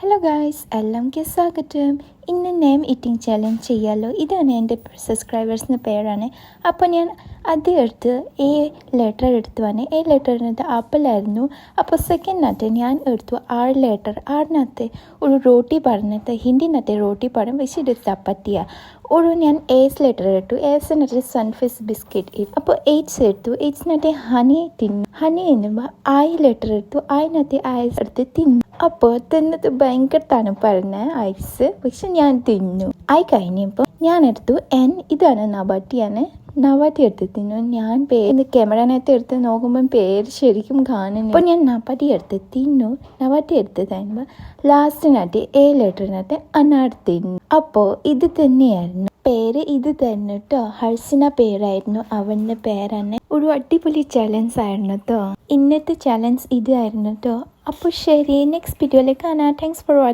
Hello guys, എല്ലാവർക്കും സ്വാഗതം. ഇന്ന് നെയിം ഈറ്റിംഗ് ചാലഞ്ച് ചെയ്യാമല്ലോ. ഇതാണ് എൻ്റെ സബ്സ്ക്രൈബേഴ്സിൻ്റെ പേരാണ്. അപ്പോൾ ഞാൻ അത് എടുത്ത് എ ലെറ്റർ എടുത്തു വന്ന് എ ലെറ്ററിനകത്ത് ആപ്പിളായിരുന്നു. അപ്പോൾ സെക്കൻഡിനകത്ത് ഞാൻ എടുത്തു ആർ ലെറ്റർ. ആറിനകത്ത് ഒരു റോട്ടി പറഞ്ഞിട്ട് ഹിന്ദിനകത്ത് റോട്ടി പാടും, പക്ഷേ ഇത് ചപ്പാത്തിയ. ഒരു ഞാൻ എസ് ലെറ്റർ എടുത്തു. എസിനകത്ത് സൺഫിഷ് ബിസ്ക്കറ്റ് ഇട്ടു. അപ്പോൾ എയ്റ്റ്സ് എടുത്തു. എയ്റ്റ്സിനകത്ത് ഹണി തിന്നു. ഹണി തിന്നുമ്പോൾ ഐ ലെറ്റർ എടുത്തു. അതിനകത്ത് ഐസ് എടുത്ത് തിന്നു. അപ്പോൾ തിന്നത് ഭയങ്കര തണുപ്പായിരുന്നു ഐസ്, പക്ഷെ ഞാൻ തിന്നു. ഐ കഴിഞ്ഞപ്പോൾ ഞാൻ എടുത്തു എൻ. ഇതാണ് നബാട്ടിയാണ്. നബാട്ടി എടുത്ത് തിന്നു. ഞാൻ പേര് ക്യാമറനകത്ത് എടുത്ത് നോക്കുമ്പോൾ പേര് ശരിക്കും കാണുന്നു. അപ്പോൾ ഞാൻ നബാട്ടി എടുത്ത് തിന്നു. നബാട്ടി എടുത്ത് തരുമ്പോൾ ലാസ്റ്റിനകത്ത് എ ലെറ്ററിനകത്ത് അനാർ തിന്നു. അപ്പോൾ ഇത് തന്നെയായിരുന്നു പേര്. ഇത് തന്നെ കേട്ടോ. ഹർസിന പേരായിരുന്നു അവൻ്റെ പേരാണ്. ഒരു അടിപൊളി ചലഞ്ച് ആയിരുന്നു കേട്ടോ. ഇന്നത്തെ ചലഞ്ച് ഇതായിരുന്നു കേട്ടോ. അപ്പോൾ ശരി, നെക്സ്റ്റ് വീഡിയോയിലേക്ക് കാണാം. Thanks for watching.